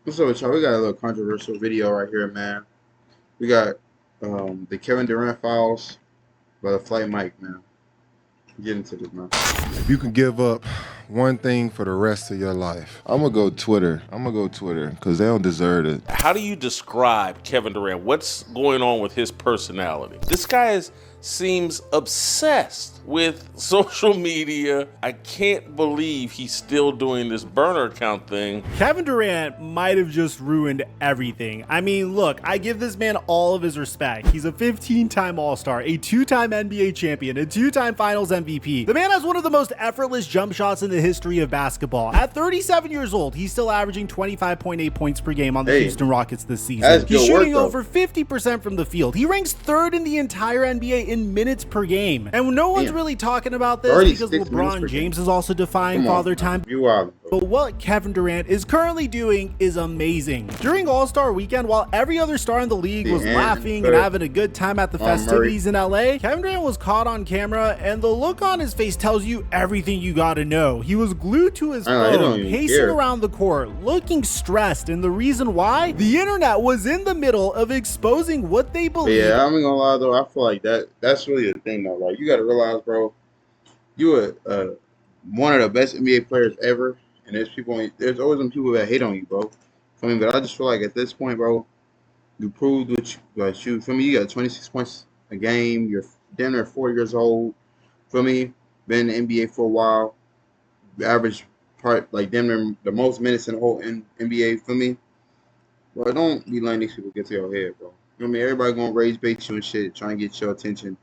What's up with y'all? We got a little controversial video right here, man. We got the Kevin Durant files by the Flight Mike, man. Get into this, man. If you can give up one thing for the rest of your life, I'm gonna go Twitter. Because they don't deserve it. How do you describe Kevin Durant? What's going on with his personality? This guy seems obsessed with social media. I can't believe he's still doing this burner account thing. Kevin Durant might have just ruined everything. I mean, look, I give this man all of his respect. He's a 15-time All-Star, a 2-time NBA champion, a 2-time Finals MVP. The man has one of the most effortless jump shots in the history of basketball. At 37 years old, he's still averaging 25.8 points per game on the Houston Rockets this season. He's shooting over 50% from the field. He ranks third in the entire NBA in minutes per game. And no one's really talking about this because LeBron James is also defying father time. But what Kevin Durant is currently doing is amazing. During All-Star Weekend, while every other star in the league was laughing and having a good time at the festivities in LA, Kevin Durant was caught on camera, and the look on his face tells you everything you gotta know. He was glued to his phone, pacing around the court, looking stressed, and the reason why? The internet was in the middle of exposing what they believe. Yeah, I'm not gonna lie though, I feel like that's really the thing though. Like, you gotta realize, bro, you are one of the best NBA players ever, and there's always some people that hate on you, bro. I mean, but I just feel like at this point, bro, you proved what you for me. You got 26 points a game. You're damn near 4 years old. For me, been in the NBA for a while. The average part, like damn near the most minutes in the whole NBA for me. Bro, don't be letting these people get to your head, bro. You know what I mean? Everybody gonna raise bait you and shit, trying to get your attention.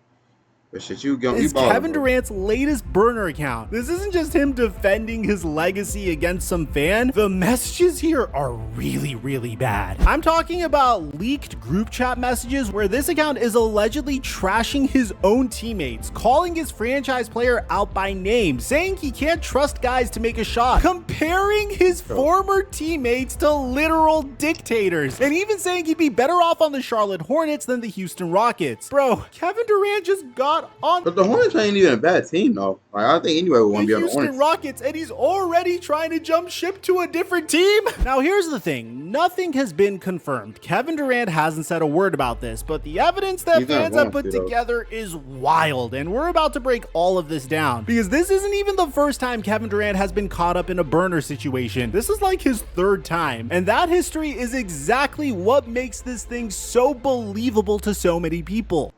Is Kevin Durant's latest burner account. This isn't just him defending his legacy against some fan. The messages here are really bad. I'm talking about leaked group chat messages where this account is allegedly trashing his own teammates, calling his franchise player out by name, saying he can't trust guys to make a shot, comparing his former teammates to literal dictators, and even saying he'd be better off on the Charlotte Hornets than the Houston Rockets. Bro, Kevin Durant just got on. But the Hornets ain't even a bad team, though. Like, I think anybody would want to be on the Hornets. Houston Rockets, and he's already trying to jump ship to a different team. Now, here's the thing. Nothing has been confirmed. Kevin Durant hasn't said a word about this, but the evidence that fans have put together is wild, and we're about to break all of this down, because this isn't even the first time Kevin Durant has been caught up in a burner situation. This is like his third time, and that history is exactly what makes this thing so believable to so many people.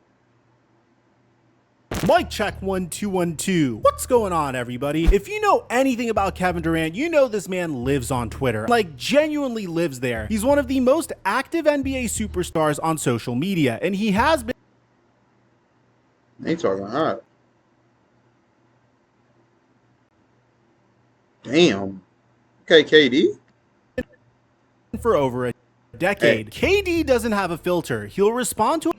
Mic check 1 2 1 2. What's going on, everybody? If you know anything about Kevin Durant, you know this man lives on Twitter. Like, genuinely lives there. He's one of the most active NBA superstars on social media, and he has been. They talking hot. Damn. Okay, KD. For over a decade. Hey. KD doesn't have a filter. He'll respond to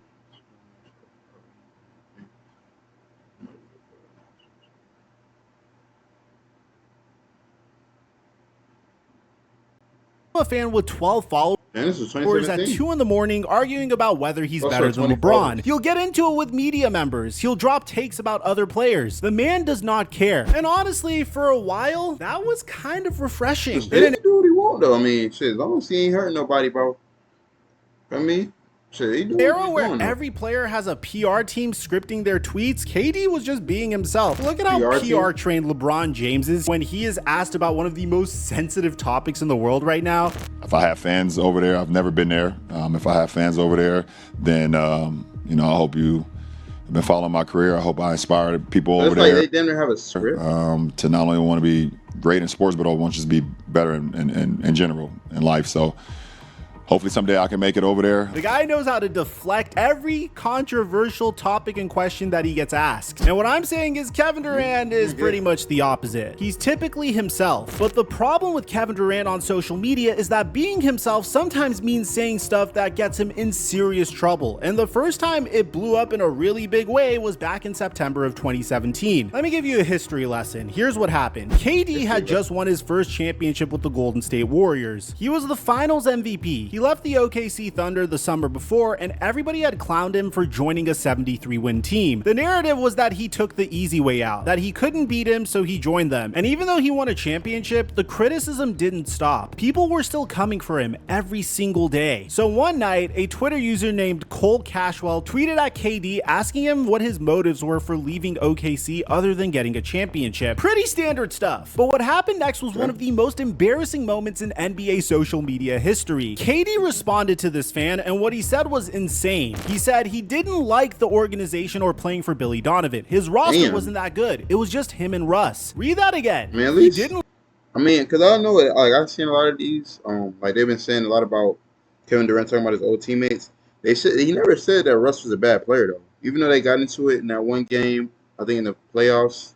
a fan with 12 followers at 2 in the morning arguing about whether he's better than LeBron. He'll get into it with media members. He'll drop takes about other players. The man does not care. And honestly, for a while, that was kind of refreshing. He can do what he want, though. I mean, shit, as long as he ain't hurting nobody, bro. I mean, era where every player has a PR team scripting their tweets, KD was just being himself. Look at how PR trained LeBron James is when he is asked about one of the most sensitive topics in the world right now. If I have fans over there, I've never been there. If I have fans over there, then you know, I hope you have been following my career. I hope I inspire people over there. They damn near have a script to not only want to be great in sports, but I want to just be better in general in life. So hopefully someday I can make it over there. The guy knows how to deflect every controversial topic and question that he gets asked. And what I'm saying is Kevin Durant is pretty much the opposite. He's typically himself. But the problem with Kevin Durant on social media is that being himself sometimes means saying stuff that gets him in serious trouble. And the first time it blew up in a really big way was back in September of 2017. Let me give you a history lesson. Here's what happened. KD had just won his first championship with the Golden State Warriors. He was the Finals MVP. He left the OKC Thunder the summer before, and everybody had clowned him for joining a 73-win team. The narrative was that he took the easy way out, that he couldn't beat him, so he joined them. And even though he won a championship, the criticism didn't stop. People were still coming for him every single day. So one night, a Twitter user named Cole Cashwell tweeted at KD asking him what his motives were for leaving OKC other than getting a championship. Pretty standard stuff. But what happened next was one of the most embarrassing moments in NBA social media history. KD responded to this fan, and what he said was insane. He said he didn't like the organization or playing for Billy Donovan. His roster wasn't that good. It was just him and Russ. Read that again. I mean, at least, he didn't. I mean, because I know it. Like, I've seen a lot of these. Like they've been saying a lot about Kevin Durant talking about his old teammates. He never said that Russ was a bad player though. Even though they got into it in that one game, I think in the playoffs,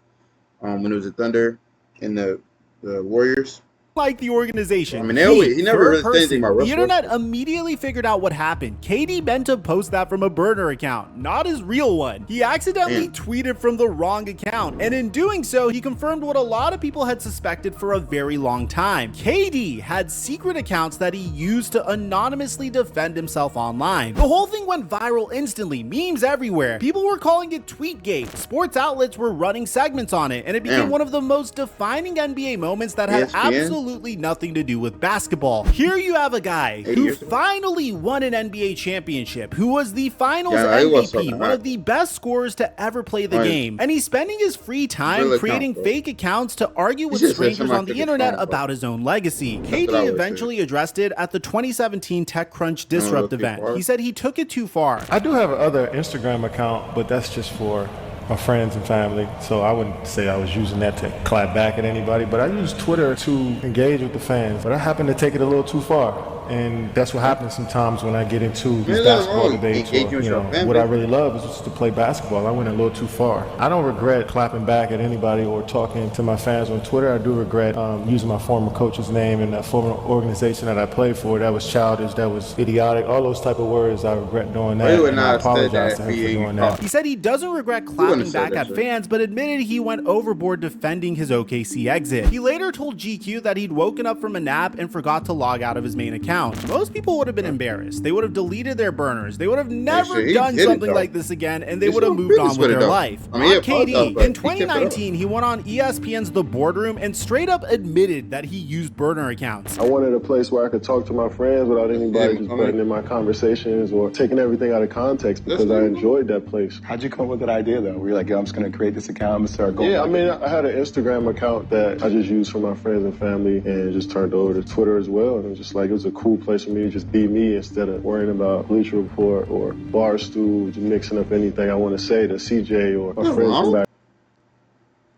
when it was the Thunder and the Warriors. Like the organization. I mean, he never really said anything about Russ. The internet immediately figured out what happened. KD meant to post that from a burner account, not his real one. He accidentally tweeted from the wrong account, and in doing so, he confirmed what a lot of people had suspected for a very long time. KD had secret accounts that he used to anonymously defend himself online. The whole thing went viral instantly, memes everywhere. People were calling it Tweetgate. Sports outlets were running segments on it, and it became one of the most defining NBA moments that had absolutely nothing to do with basketball. Here you have a guy who finally won an NBA championship, who was the finals MVP, one of the best scorers to ever play the game, and he's spending his free time creating fake accounts to argue with strangers on the internet about his own legacy. KD eventually addressed it at the 2017 TechCrunch Disrupt event. He said he took it too far. I do have another Instagram account, but that's just for my friends and family, so I wouldn't say I was using that to clap back at anybody, but I use Twitter to engage with the fans. But I happen to take it a little too far, and that's what happens sometimes when I get into these basketball debates, or what I really love is just to play basketball. I went a little too far. I don't regret clapping back at anybody or talking to my fans on Twitter. I do regret using my former coach's name and that former organization that I played for. That was childish, that was idiotic, all those type of words. I regret doing that, and I apologize to him for doing that. He said he doesn't regret clapping back at fans, but admitted he went overboard defending his OKC exit. He later told GQ that he'd woken up from a nap and forgot to log out of his main account. Most people would have been embarrassed. They would have deleted their burners. They would have never done something like this again, and they would have moved on with their life. On KD, in 2019, he went on ESPN's The Boardroom and straight up admitted that he used burner accounts. I wanted a place where I could talk to my friends without anybody just butting in my conversations or taking everything out of context, because I enjoyed that place. How'd you come up with that idea though? Were you like, yo, I'm just going to create this account and start going? Yeah, I mean, I had an Instagram account that I just used for my friends and family and just turned over to Twitter as well. And it was just like, it was a cool place for me to just be me instead of worrying about Bleacher Report or Barstool, just mixing up anything I want to say to CJ or my friends from back.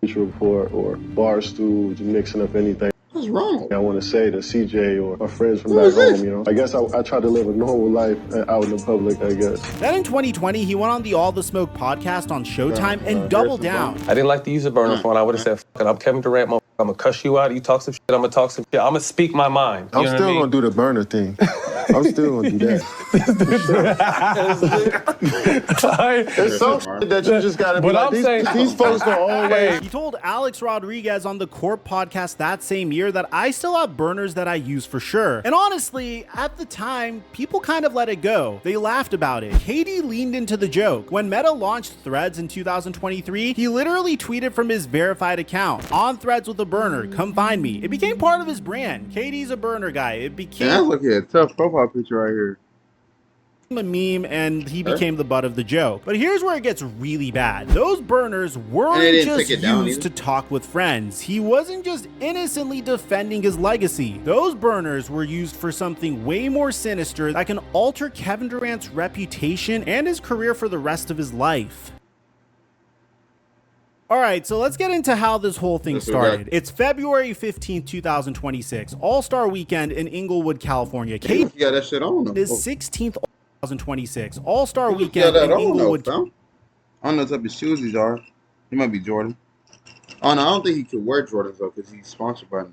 Bleacher Report or Barstool, just mixing up anything. What's wrong? I want to say to CJ or my friends from back home, you know. I guess I try to live a normal life out in the public, I guess. Then in 2020, he went on the All the Smoke podcast on Showtime and doubled down. I didn't like to use a burner phone. I would have said, fuck it, I'm Kevin Durant, I'm going to cuss you out. You talk some shit, I'm going to talk some shit. I'm going to speak my mind. I'm still going to do the burner thing. I'm still going to do that. It's some shit that you just got to be like, these folks don't always. He told Alex Rodriguez on the Corp podcast that same year that I still have burners that I use for sure. And honestly, at the time, people kind of let it go. They laughed about it. KD leaned into the joke. When Meta launched Threads in 2023, he literally tweeted from his verified account, "On Threads with a burner, come find me." It became part of his brand. KD's a burner guy. It became... Yeah, look at a tough profile picture right here. A meme, and he became the butt of the joke. But here's where it gets really bad. Those burners weren't just used to talk with friends. He wasn't just innocently defending his legacy. Those burners were used for something way more sinister that can alter Kevin Durant's reputation and his career for the rest of his life. All right, so let's get into how this whole thing started. It's February 15th, 2026, All-Star Weekend in Inglewood, California. KD got that shit on. His 16th 2026 All-Star Weekend in Inglewood. I don't know what type of shoes these are. He might be Jordan. Oh no, I don't think he could wear Jordans though, because he's sponsored by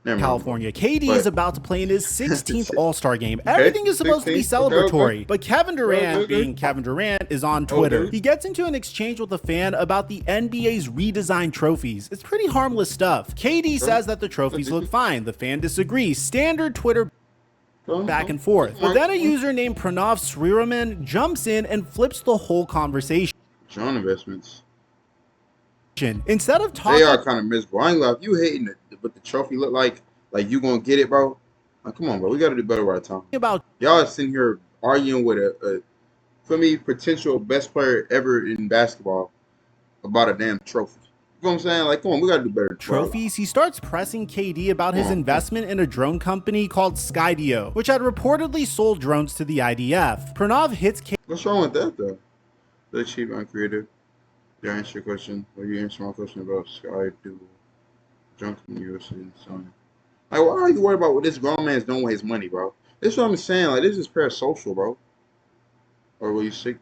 California. KD is about to play in his 16th All-Star game. Everything is supposed to be celebratory, but Kevin Durant, being Kevin Durant, is on Twitter. He gets into an exchange with a fan about the NBA's redesigned trophies. It's pretty harmless stuff. KD says that the trophies look fine. The fan disagrees. Standard Twitter back and forth. But then a user named Pranav Sriraman jumps in and flips the whole conversation. Drone investments. Instead of They talking are kind of miserable. I ain't gonna lie. If you hating it, what the trophy look like you gonna get it, bro. Like, come on, bro. We gotta do better with our time. about Y'all are sitting here arguing with a for me, potential best player ever in basketball about a damn trophy. You know what I'm saying? Like, come on, we gotta do better. trophies, he starts pressing KD about his investment in a drone company called Skydio, which had reportedly sold drones to the IDF. Pranav hits KD. What's wrong with that, though? They're cheap and creative. Did I answer your question? Will you answer my question about Skydio? Drunk from the USA and so on. Like, why are you worried about what this grown man's doing with his money, bro? This is what I'm saying. Like, this is parasocial, bro. Or will you stick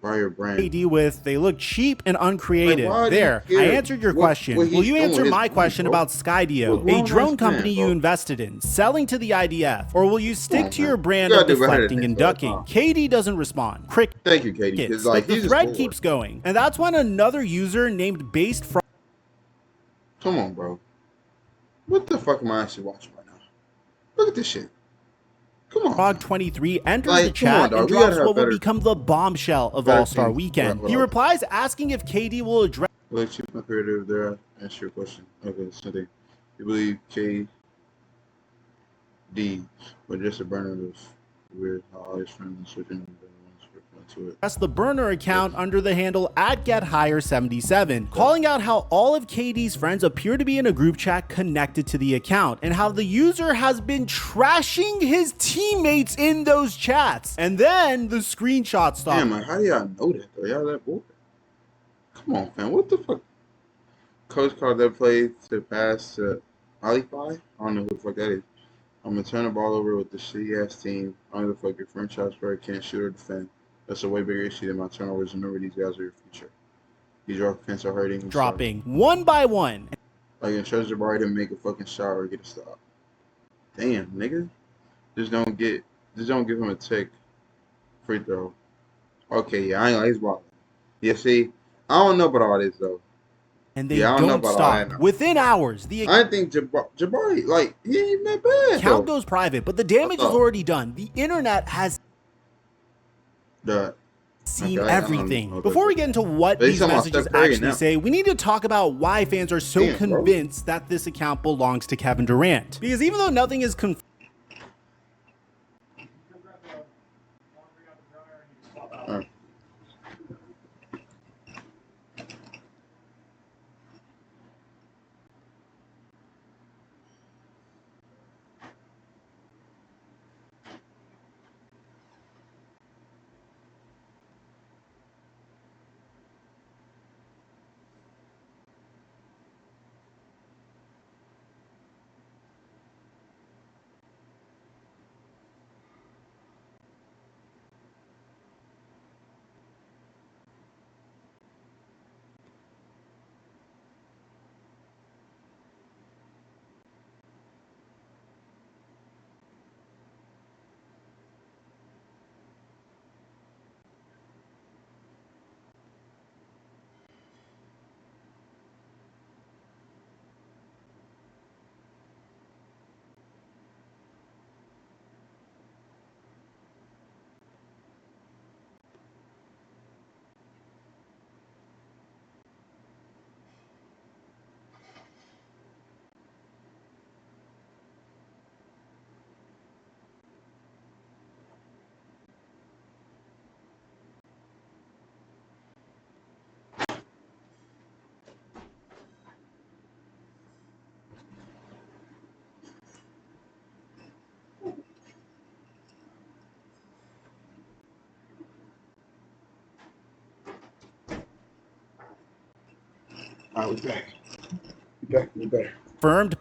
by your brand? KD with, they look cheap and uncreative. Like, there, I answered your question. what Will he's you doing answer is my money, question bro. about Skydio, What a drone man, company you bro? invested in, selling to the IDF? Or will you stick on, to man. your brand You of gotta do better deflecting than and this, ducking? bro. KD doesn't respond. Crickets. Thank you, Katie. Because like But the he's thread just keeps going. And that's when another user named Based from Come on, bro. What the fuck am I actually watching right now? Look at this shit. Come on. Frog23 enters Like, the come chat on, dog. and We gotta drops have what will better- become the bombshell of better All-Star teams. Weekend. Well, He replies asking if KD will address Like cheap and creative there. Answer your question. Okay, something. You believe KD, but just a burner of weird how all his friends and switching to it. the burner account under the handle @GetHigher77, calling out how all of KD's friends appear to be in a group chat connected to the account, and how the user has been trashing his teammates in those chats. And then the screenshot stopped. Damn, like, how do y'all know that though? Y'all that bored? Come on, fam. What the fuck? Coach called that play to pass to Aliphi? I don't know who the fuck that is. I'm gonna turn the ball over with the shitty ass team. I don't know the fuck your franchise player can't shoot or defend. That's a way bigger issue than my turnovers. Remember, these guys are your future. These offense are hurting. Dropping one by one. Like, in terms of Jabari to make a fucking shot or get a stop. Damn, nigga. Just don't give him a tick. Free throw. Okay, yeah, I ain't like he's balling. Yeah, see, I don't know about all this though. And they Yeah, I don't know don't about all stop. that. Within hours, the I think Jabari, like, he ain't that bad. account though. goes private, but the damage is Oh. already done. The internet has The seen Okay, I don't everything. know. Before we get into what They these talking about messages Steph Curry actually now. say, we need to talk about why fans are so Damn, bro. convinced that this account belongs to Kevin Durant. Because even though nothing is confirmed, All right, we back.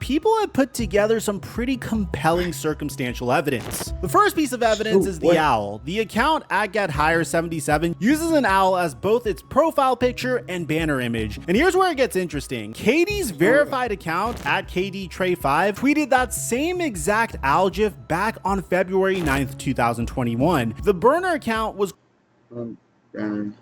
people have put together some pretty compelling circumstantial evidence. The first piece of evidence is the owl. The account @GetHigher77 uses an owl as both its profile picture and banner image. And here's where it gets interesting. KD's verified account @KDTrey5 tweeted that same exact owl gif back on February 9th, 2021. The burner account was Banner,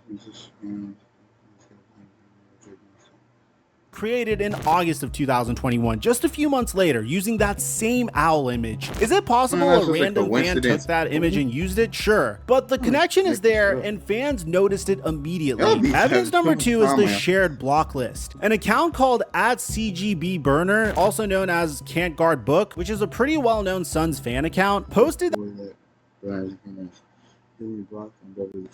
created in August of 2021, just a few months later, using that same owl image. Is it possible that's a just a random fan took coincidence. that image and used it? Sure. But the connection is there, and fans noticed it immediately. Y'all be Evidence number having 2 is the drama. shared block list. An account called @CGB_Burner, also known as Can't Guard Book, which is a pretty well-known Suns fan account, posted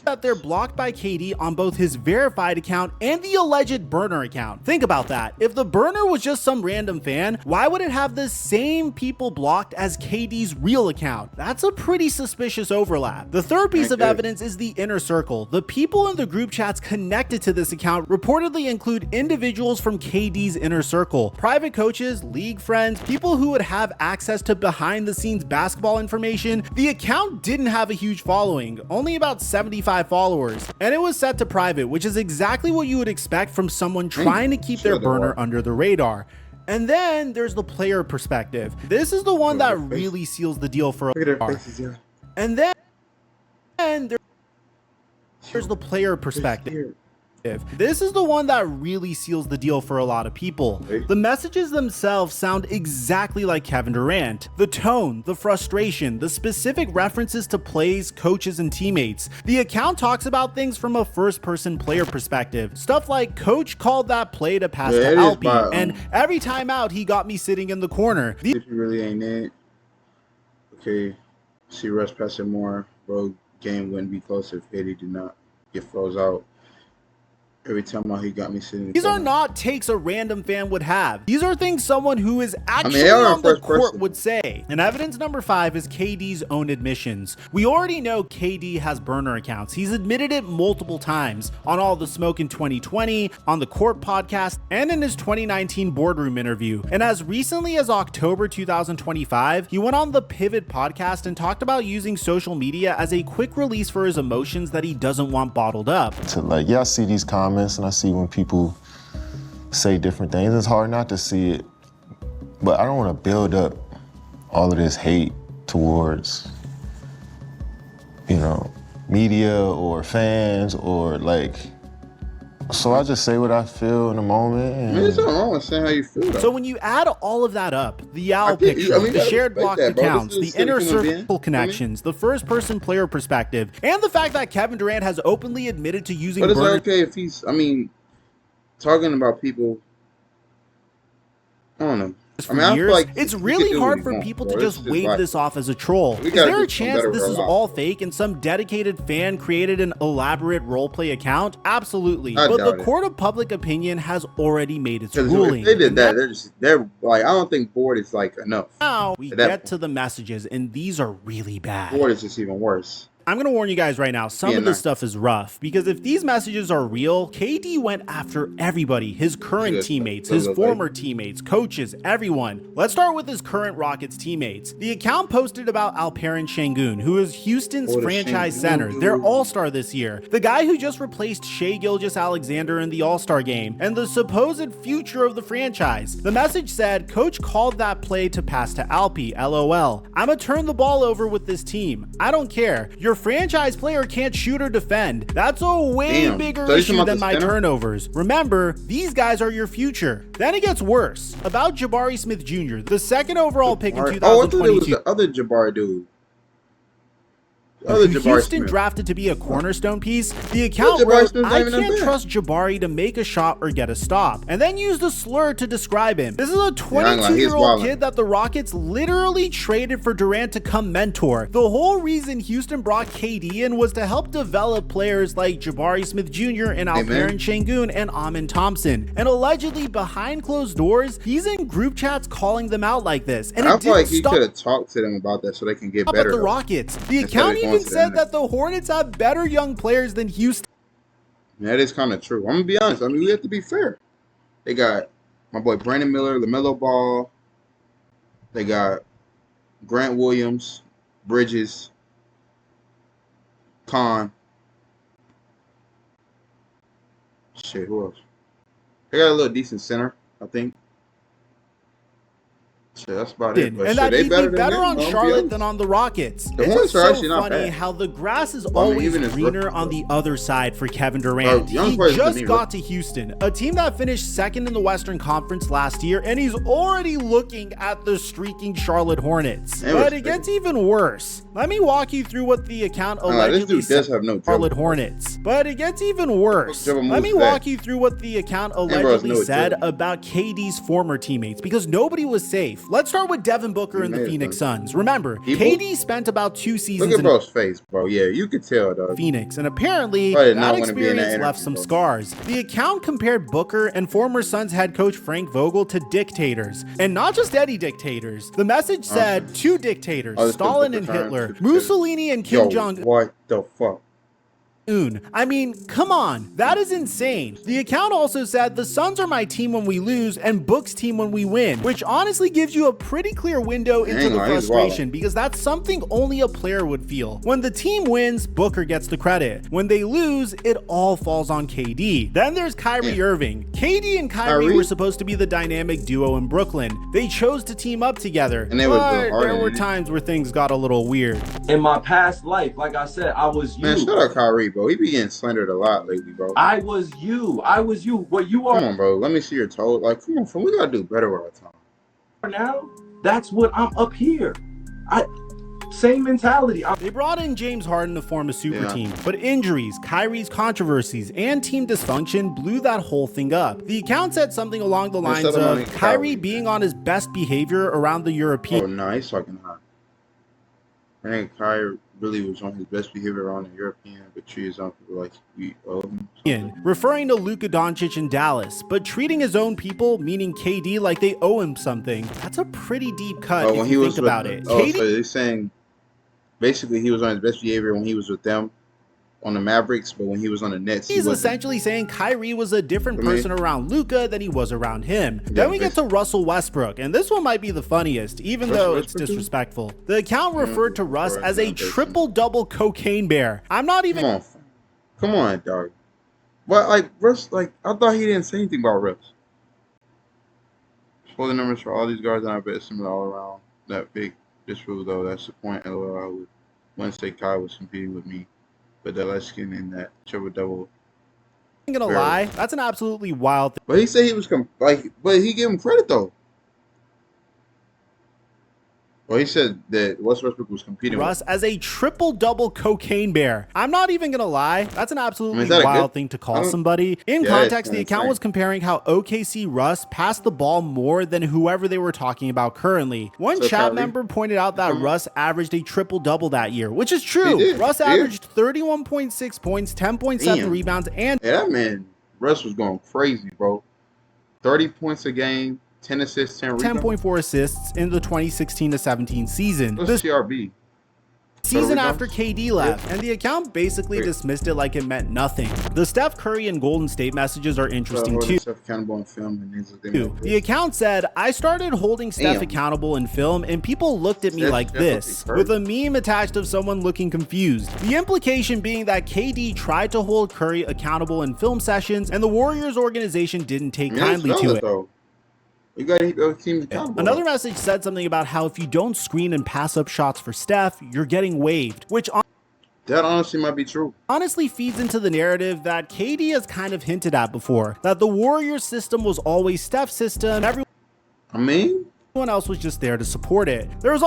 that they're blocked by KD on both his verified account and the alleged burner account. Think about that. If the burner was just some random fan, why would it have the same people blocked as KD's real account? That's a pretty suspicious overlap. The third piece of evidence is the inner circle. The people in the group chats connected to this account reportedly include individuals from KD's inner circle, private coaches, league friends, people who would have access to behind the scenes basketball information. The account didn't have a huge following, only about 75 followers, and it was set to private, which is exactly what you would expect from someone trying to keep their burner under the radar. And then there's the player perspective. This is the one that really seals the deal for a And then there's the player perspective. This is the one that really seals the deal for a lot of people. The messages themselves sound exactly like Kevin Durant. The tone, the frustration, the specific references to plays, coaches, and teammates. The account talks about things from a first-person player perspective. Stuff like, "Coach called that play to pass to Alpi, and every time out, he got me sitting in the corner." If you really ain't it, okay, see Russ passing more, bro, game wouldn't be close if KD did not get froze out. Every time out, he got me sitting. These are not takes a random fan would have. These are things someone who is actually on the court would say. And evidence number 5 is KD's own admissions. We already know KD has burner accounts. He's admitted it multiple times on All the Smoke in 2020, on the Court podcast, and in his 2019 boardroom interview. And as recently as October 2025, he went on the Pivot podcast and talked about using social media as a quick release for his emotions that he doesn't want bottled up. I see these comments and I see when people say different things. It's hard not to see it, but I don't want to build up all of this hate towards, media or fans or so I just say what I feel in the moment. And There's nothing wrong with saying how you feel. So when you add all of that up, the owl picture, the shared blocked accounts, the inner circle connections, the first-person player perspective, and the fact that Kevin Durant has openly admitted to using But it's burner okay if he's, talking about people, I don't know. for years, it's really hard for people to just wave this off as a troll. Is there a chance this is all fake and some dedicated fan created an elaborate roleplay account? Absolutely. But the court of public opinion has already made its ruling. If they did that, they're like, I don't think board is enough. Now we get to the messages, and these are really bad. Board is just even worse. I'm going to warn you guys right now, some of this stuff is rough, because if these messages are real, KD went after everybody, his current teammates, his former teammates, coaches, everyone. Let's start with his current Rockets teammates. The account posted about Alperen Şengün, who is Houston's franchise center, their all-star this year, the guy who just replaced Shai Gilgeous-Alexander in the All-Star game, and the supposed future of the franchise. The message said, "Coach called that play to pass to Alpi, LOL. I'ma turn the ball over with this team. I don't care. Your franchise player can't shoot or defend. That's a way bigger issue than my turnovers. Remember, these guys are your future." Then it gets worse. About Jabari Smith Jr., the second overall pick in 2022. Oh, I thought it was the other Jabari dude. Houston drafted to be a cornerstone piece. The account wrote, "I can't trust Jabari to make a shot or get a stop," and then used a slur to describe him. This is a 22-year-old kid that the Rockets literally traded for Durant to come mentor. The whole reason Houston brought KD in was to help develop players like Jabari Smith Jr. and Alperen Şengün and Amen Thompson. And allegedly behind closed doors, he's in group chats calling them out like this. And I feel like he could have talked to them about that so they can get better. At the Rockets, the account even said that the Hornets have better young players than Houston. That is kind of true. I'm gonna be honest. We have to be fair. They got my boy Brandon Miller, LaMelo Ball. They got Grant Williams, Bridges, Khan. Shit, who else? They got a little decent center, I think. Shit, that's about it. But and shit, that they made better me better than on them, Charlotte than on the Rockets. The It's Hornets just are so actually not funny bad. how the grass is I mean, always even as greener rookies, on though. the other side for Kevin Durant. young He players just to me, got to Houston, a team that finished second in the Western Conference last year, and he's already looking at the streaking Charlotte Hornets. They But were it gets even worse. Let me walk you through what the account this allegedly dude said does have no Charlotte dribble. Hornets. But it gets even worse. Dribble Let me moves walk fast. you through what the account bros allegedly know it, said dribble. about KD's former teammates, because nobody was safe. Let's start with Devin Booker and the made it, Phoenix bro. Suns. Remember, People- KD spent about 2 Look seasons at in bro's face, bro. Yeah, you could tell, dog. Phoenix, and apparently I did that not wanna be in that experience left interview, some bro. scars. The account compared Booker and former Suns head coach Frank Vogel to dictators, and not just any dictators. The message said two dictators, Oh, this Stalin is and the time Hitler, to- Mussolini and Kim Yo, Jong-un. what the fuck? I mean, come on, that is insane. The account also said the Suns are my team when we lose and Book's team when we win, which honestly gives you a pretty clear window into Hang the on, he's frustration wild. because that's something only a player would feel. When the team wins, Booker gets the credit. When they lose, it all falls on KD. Then there's Kyrie Irving. KD and Kyrie were supposed to be the dynamic duo in Brooklyn. They chose to team up together, And they would go but hard there in were it. times where things got a little weird. In my past life, like I said, I was you. Man, shut up, Kyrie, bro. He be getting slandered a lot lately, bro. I was you. I was you. What you are Come on, bro. Let me see your toe. Like, come on, fam. We gotta do better with our time. now, that's what I'm up here. Same mentality. They brought in James Harden to form a super Yeah. team, but injuries, Kyrie's controversies, and team dysfunction blew that whole thing up. The account said something along the lines said about of Kyrie. Kyrie being on his best behavior around the European. Oh, no, he's talking hot. I think Kyrie really was on his best behavior around the European, but treated some people like we owe him. Referring to Luka Doncic in Dallas, but treating his own people, meaning KD, like they owe him something. That's a pretty deep cut Oh, if when you he think was about with, it. Oh, KD so they're saying basically he was on his best behavior when he was with them on the Mavericks, but when he was on the Nets, he He's wasn't. essentially saying Kyrie was a different For me. person around Luka than he was around him. Then we get to Russell Westbrook, and this one might be the funniest, even Russell though it's Westbrook? disrespectful. The account referred to Russ as a yeah, triple-double cocaine bear. I'm not even... Come on, fam. Come on, dog. But like Russ, like I thought he didn't say anything about Russ. For the numbers for all these guards, and I bet similar all around. That big disprove though. That's the point. LOL. I would Wednesday Kai was competing with me, but the light skin in that triple double. I'm gonna lie, that's an absolutely wild thing. But he said he was but he gave him credit though. Well, he said that Westbrook was competing Russ with. as a triple-double cocaine bear. I'm not even gonna lie, that's an absolutely is that a wild good- thing to I call don't- somebody. In Yeah, context, it's the account insane. was comparing how OKC Russ passed the ball more than whoever they were talking about currently. One So chat Kyrie- member pointed out that Mhm. Russ averaged a triple-double that year, which is true. He did, Russ yeah. averaged 31.6 points, 10.7 Damn. rebounds, and Yeah, that man Russ was going crazy, bro. 30 points a game, 10 assists, 10 rebounds. 10.4 assists in the 2016-17 season. What's This TRB? season rebounds? after KD left, and the account basically Wait. dismissed it like it meant nothing. The Steph Curry and Golden State messages are interesting Holding too. himself accountable on film and things like that. The account said, I started holding Steph Damn. accountable in film and people looked at me Steph like definitely this, hurt. with a meme attached of someone looking confused. The implication being that KD tried to hold Curry accountable in film sessions and the Warriors organization didn't take kindly to it. Though. You got to keep your team accountable. Another message said something about how if you don't screen and pass up shots for Steph, you're getting waived, which That honestly might be true. honestly feeds into the narrative that KD has kind of hinted at before, that the Warriors system was always Steph's system, everyone I mean, else was just there to support it. There was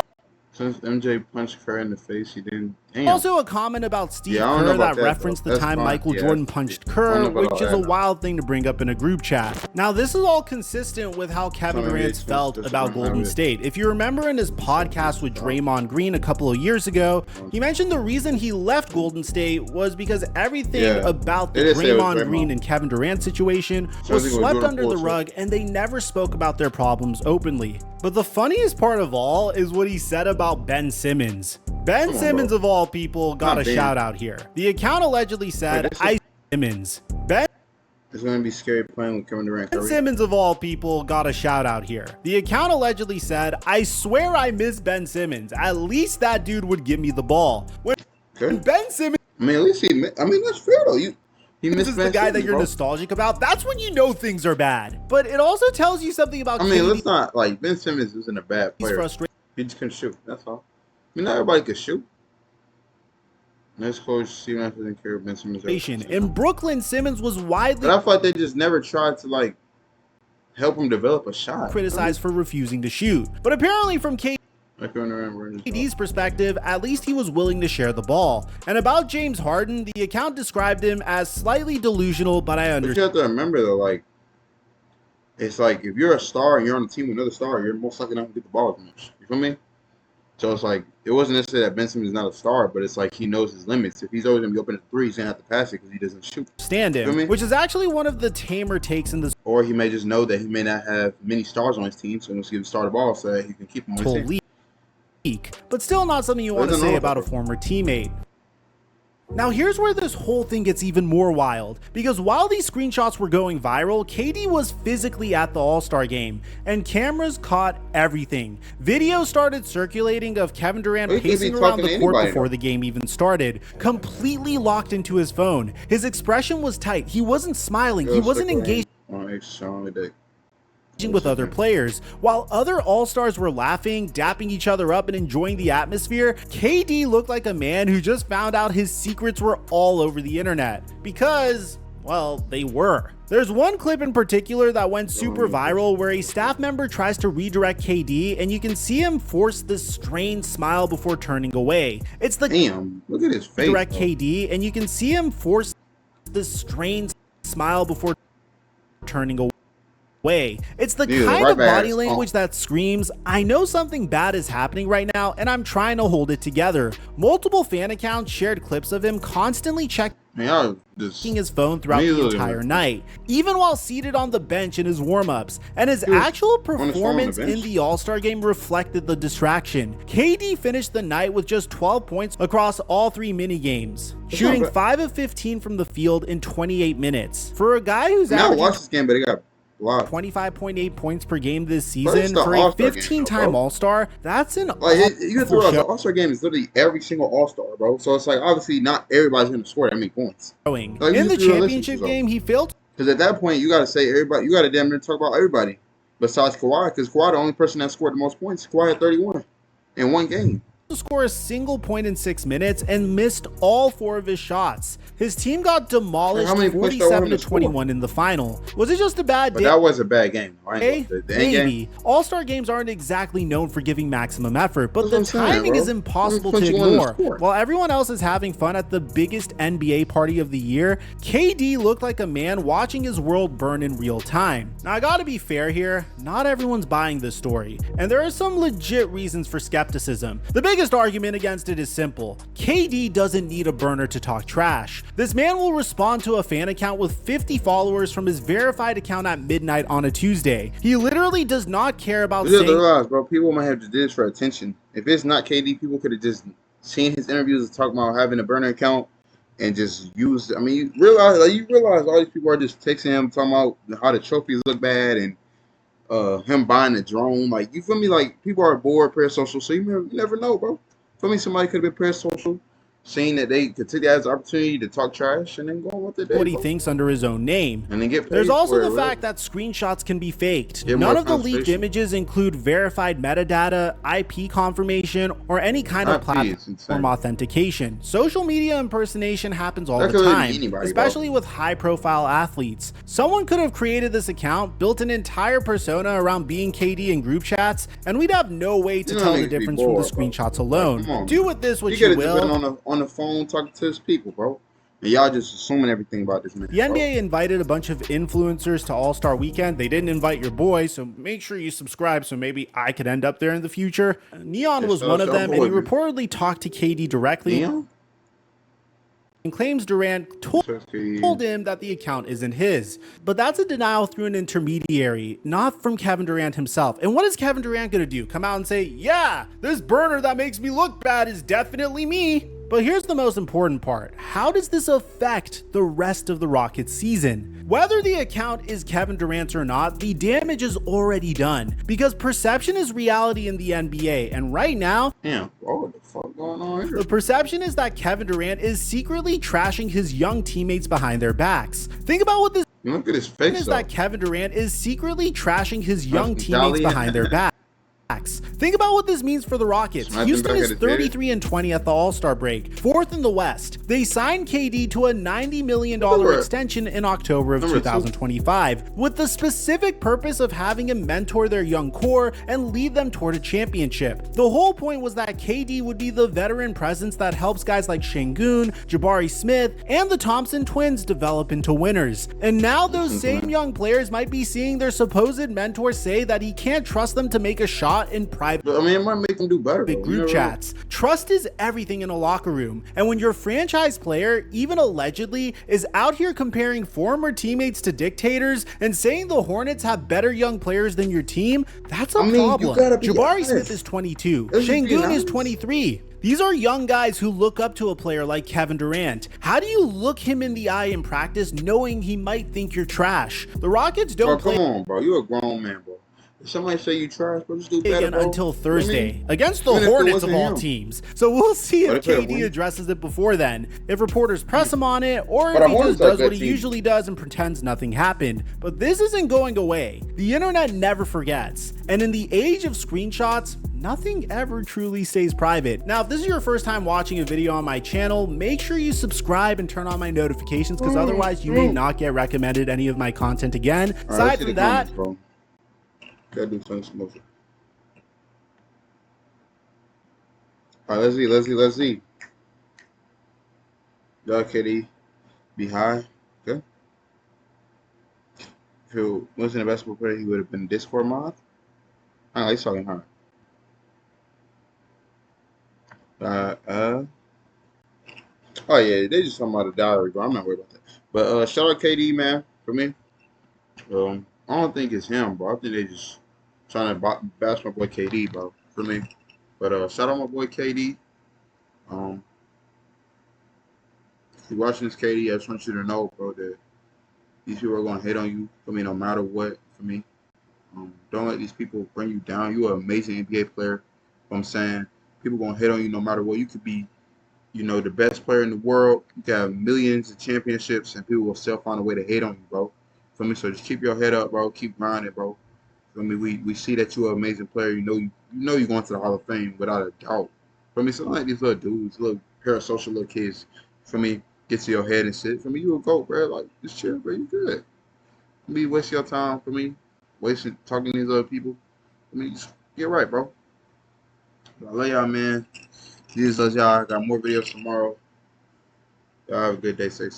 since MJ punched Curry in the face, he didn't. Damn. also a comment about Steve Yeah, I don't know Kerr about that that, referenced though. the That's time fine. Michael Yeah, Jordan that's- punched I don't Kerr, know about which all is that, a no. wild thing to bring up in a group chat. Now, this is all consistent with how Kevin Some of Durant's it felt just about don't have Golden it. State. If you remember in his podcast with Draymond Green a couple of years ago, he mentioned the reason he left Golden State was because everything Yeah. about They the did say it was Draymond Green Draymond. and Kevin Durant situation So I was think it was swept Jordan under the Poole, too. rug and they never spoke about their problems openly. But the funniest part of all is what he said about Ben Simmons. Ben Come on, Simmons, bro. of all people, got Not a Ben. shout out here. The account allegedly said, Wait, this is- I Simmons. Ben It's going to be scary playing with Kevin Durant. Curry. Simmons, of all people, got a shout out here. The account allegedly said, I swear I miss Ben Simmons. At least that dude would give me the ball. When Okay. Ben Simmons I mean, at least he. I mean, that's fair though. He this missed is the Ben guy that Simmons, you're bro. nostalgic about, that's when you know things are bad. But it also tells you something about I mean, let's KD's not like Ben Simmons isn't a bad player. frustration. He just couldn't shoot. That's all. I mean, not everybody could shoot. Next coach, Steve Nash doesn't care if Ben Simmons. In Brooklyn, Simmons was widely But I feel like they just never tried to like help him develop a shot. criticized for refusing to shoot. But apparently from I couldn't remember. KD's perspective, at least he was willing to share the ball. And about James Harden, the account described him as slightly delusional, but I But you understand. have to remember though, like it's like if you're a star and you're on a team with another star, you're most likely not gonna get the ball as much. You feel me? So it's like it wasn't necessarily that Ben Simmons is not a star, but it's like he knows his limits. If he's always gonna be open at three, he's gonna have to pass it because he doesn't shoot. Stand You feel me? him, which is actually one of the tamer takes in this Or he may just know that he may not have many stars on his team, so he's gonna start the ball so that he can keep him on his whole team. league, but still not something you want to Doesn't say know about a about it. former teammate. Now here's where this whole thing gets even more wild, because while these screenshots were going viral, KD was physically at the All-Star game, and cameras caught everything. Videos started circulating of Kevin Durant He could be pacing around talking the to court anybody, before though. the game even started, completely locked into his phone. His expression was tight, he wasn't smiling, he wasn't engaged with other players. While other all-stars were laughing, dapping each other up, and enjoying the atmosphere, KD looked like a man who just found out his secrets were all over the internet. Because, well, they were. There's one clip in particular that went super viral where a staff member tries to redirect KD and you can see him force this strained smile before turning away. It's the Damn, look at his face. redirect bro. KD and you can see him force this strained smile before turning away. It's the Dude, kind right of back. body language that screams, I know something bad is happening right now and I'm trying to hold it together. Multiple fan accounts shared clips of him constantly checking Man, y'all just his phone throughout the immediately entire night, even while seated on the bench in his warm-ups, and his was actual on his phone on the performance in bench. the All-Star game reflected the distraction. KD finished the night with just 12 points across all 3 mini games, shooting bad. 5 of 15 from the field in 28 minutes. For a guy who's I averaging watched this game, but it got blocked. 25.8 points per game this Bro, it's season, the for a All-Star game, 15-time bro. All-Star, that's an Like you have to awful realize the show. All-Star game is literally every single All-Star, bro. So it's like obviously not everybody's gonna score that many points. Like, In you the have to be realistic championship with game, he failed Because at that point, you got to say everybody. You got to damn near talk about everybody besides Kawhi, because Kawhi the only person that scored the most points. Kawhi had 31 in one game. to score a single point in 6 minutes and missed all 4 of his shots. His team got demolished How many points do I want him 47 to to 21 in the final. Was it just a bad But day? that was a bad game. I Okay, ain't gonna- the end game. maybe. All-Star games aren't exactly known for giving maximum effort, but That's the what I'm saying, timing bro. is impossible What to you want him to ignore. score? While everyone else is having fun at the biggest NBA party of the year, KD looked like a man watching his world burn in real time. Now I gotta be fair here, not everyone's buying this story, and there are some legit reasons for skepticism. The biggest argument against it is simple. KD doesn't need a burner to talk trash. This man will respond to a fan account with 50 followers from his verified account at midnight on a Tuesday. He literally does not care about You have to saying realize, bro, people might have to do this for attention. If it's not KD, people could have just seen his interviews and talk about having a burner account and just use. I mean, you realize all these people are just texting him talking about how the trophies look bad and him buying a drone. Like, you feel me? Like, people are bored parasocial, so you never know, bro. Feel me? Somebody could have been parasocial, seeing that they could take that as an opportunity to talk trash and then go on with their day, what he bro. thinks under his own name. And then get paid. There's also for the it, fact that screenshots can be faked. Get None more of the leaked conversation. images include verified metadata, IP confirmation, or any kind of IP is insane. platform authentication. Social media impersonation happens all That the could really be time, anybody, especially with high-profile athletes. Someone could have created this account, built an entire persona around being KD in group chats, and we'd have no way to You know tell niggas the be difference bored, from the bro. screenshots alone. Come on, Do man. with this what He you could have just will. been on the phone talking to his people, bro. And y'all just assuming everything about this man. The NBA invited a bunch of influencers to All-Star Weekend. They didn't invite your boy, so make sure you subscribe so maybe I could end up there in the future. Neon Yes, was that's one of our them, and he boy. reportedly talked to KD directly Neon? and claims Durant told him that the account isn't his. But that's a denial through an intermediary, not from Kevin Durant himself. And what is Kevin Durant going to do? Come out and say, yeah, this burner that makes me look bad is definitely me? But here's the most important part. How does this affect the rest of the Rockets season? Whether the account is Kevin Durant's or not, the damage is already done because perception is reality in the NBA, and right now, Damn, bro, what the fuck going on here? the perception is that Kevin Durant is secretly trashing his young teammates behind their backs. Think about what this Look at his face, is though. that Kevin Durant is secretly trashing his young That's teammates Italian. behind their backs. Think about what this means for the Rockets. Smack him Houston back is at his head. 33-20 at the All-Star break, 4th in the West. They signed KD to a $90 million Number- extension in October of number 2025, with the specific purpose of having him mentor their young core and lead them toward a championship. The whole point was that KD would be the veteran presence that helps guys like Şengün, Jabari Smith, and the Thompson twins develop into winners. And now those same young players might be seeing their supposed mentor say that he can't trust them to make a shot in private But, I mean, it might make them do better. big bro. group chats. Trust is everything in a locker room. And when your franchise player, even allegedly, is out here comparing former teammates to dictators and saying the Hornets have better young players than your team, that's a I mean, you problem. gotta be Jabari honest. Smith is 22. Let's just be Şengün is honest. 23. These are young guys who look up to a player like Kevin Durant. How do you look him in the eye in practice knowing he might think you're trash? The Rockets Bro, don't come play on, bro. You a grown man, bro. If somebody say you trash, bro, just do better, again bro. until Thursday I mean, against the even if it Hornets of wasn't all him. teams. So we'll see But if if it KD win- addresses it before then, if reporters press him on it, or But if the he Hornets just are a does good what he team. usually does and pretends nothing happened. But this isn't going away. The internet never forgets. And in the age of screenshots, nothing ever truly stays private. Now, if this is your first time watching a video on my channel, make sure you subscribe and turn on my notifications because otherwise you may not get recommended any of my content again. All right, let's Aside see from the that, comments, bro. Gotta do some motion. All right, let's see. Y'all, KD, be high. Okay. If he wasn't a basketball player, he would have been a Discord mod. Oh, he's talking hard. Oh yeah, they just talking about a diary, bro. I'm not worried about that. But shout out KD, man, for me. I don't think it's him, bro. I think they just trying to bash my boy KD, bro, for me. But shout out my boy KD. If you're watching this, KD, I just want you to know, bro, that these people are gonna hate on you for me no matter what. For me, don't let these people bring you down. You're an amazing NBA player. I'm saying people gonna hate on you no matter what. You could be, you know, the best player in the world. You can have millions of championships, and people will still find a way to hate on you, bro. For me, so just keep your head up, bro. Keep grinding, bro. For me, we see that you're an amazing player. You know you're going to the Hall of Fame without a doubt. For me, something like these little dudes, little parasocial little kids. For me, get to your head and sit. For me, you a GOAT, bro. Like, just chill, bro. You good. For me, waste your time. For me, wasting talking to these other people. For me, just get right, bro. I love y'all, man. Jesus loves y'all. I got more videos tomorrow. Y'all have a good day. Stay safe.